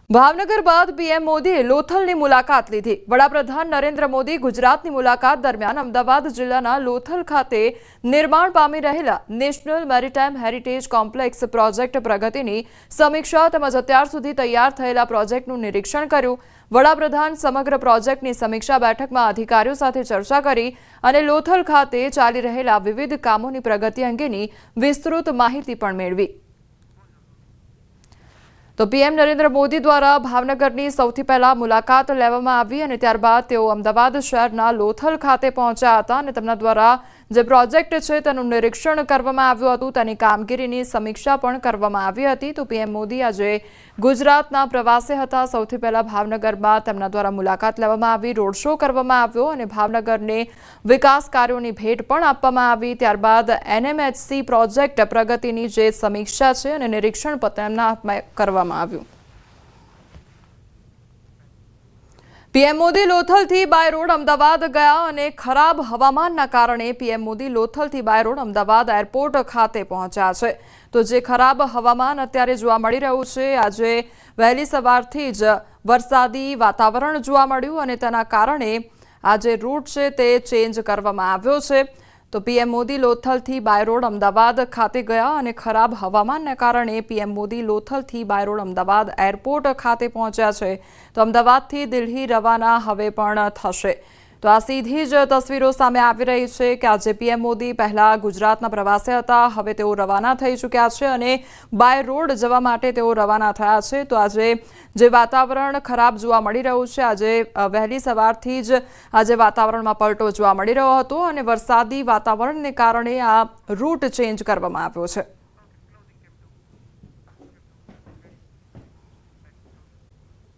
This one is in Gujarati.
ભાવનગર બાદ પીએમ મોદીએ લોથલની મુલાકાત લીધી। વડાપ્રધાન નરેન્દ્ર મોદી ગુજરાતની મુલાકાત દરમિયાન અમદાવાદ જિલ્લાના લોથલ ખાતે નિર્માણ પામી રહેલા national maritime heritage complex project પ્રગતિની સમીક્ષા તેમજ અત્યાર સુધી તૈયાર થયેલા પ્રોજેક્ટનું નિરીક્ષણ કર્યું। વડાપ્રધાન સમગ્ર પ્રોજેક્ટની સમીક્ષા બેઠકમાં અધિકારીઓ સાથે ચર્ચા કરી અને લોથલ ખાતે ચાલી રહેલા વિવિધ કામોની પ્રગતિ અંગેની વિસ્તૃત માહિતી પણ મેળવી। तो पीएम नरेंद्र मोदी द्वारा भावनगरनी सौथी पहला मुलाकात लेवामां आवी अने त्यारबाद तेओ अमदावाद शहेरना लोथल खाते पहोंच्या हता अने तेमना द्वारा जे प्रोजेक्ट छे तेनुं निरीक्षण करवामां आव्युं हतुं, तेनी कामगीरीनी समीक्षा पण करवामां आवी हती। तो पीएम मोदी आजे गुजरातना प्रवासे हता। सौथी पहला भावनगरमां तेमना द्वारा मुलाकात लेवामां आवी, रोड शो करवामां आव्यो अने भावनगरने विकास कार्योनी भेट पण आपवामां आवी। त्यारबाद एनएमएचसी प्रोजेक्ट प्रगतिनी जे समीक्षा छे अने निरीक्षण पण तेमना हाथमां करवामां આવ્યું। पीएम मोदी लोथल थी बाय रोड अमदावाद गया અને ખરાબ હવામાનના કારણે પીએમ મોદી લોથલ થી બાય રોડ અમદાવાદ એરપોર્ટ ખાતે પહોંચ્યા છે। તો જે ખરાબ હવામાન અત્યારે જોવા મળી રહ્યું છે, આજે વહેલી સવારથી જ વરસાદી વાતાવરણ જોવા મળ્યું અને તેના કારણે આજે રૂટ છે તે ચેન્જ કરવામાં આવ્યો છે। तो पीएम मोदी लोथल थी बाय रोड अमदावाद खाते गया અને ખરાબ હવામાનના કારણે પીએમ મોદી લોથલ થી બાય રોડ અમદાવાદ એરપોર્ટ ખાતે પહોંચ્યા છે। તો અમદાવાદથી દિલ્હી રવાના હવે પણ થશે। તો આ સીધી જ તસવીરો સામે આવી રહી છે કે આજે પીએમ મોદી પહેલા ગુજરાતના પ્રવાસે હતા, હવે તેઓ રવાના થઈ ચૂક્યા છે અને બાય રોડ જવા માટે તેઓ રવાના થયા છે। તો આજે જે વાતાવરણ ખરાબ જોવા મળી રહ્યું છે, આજે વહેલી સવારથી જ આજે વાતાવરણમાં પલટો જોવા મળી રહ્યો હતો અને વરસાદી વાતાવરણને કારણે આ રૂટ ચેન્જ કરવામાં આવ્યો છે।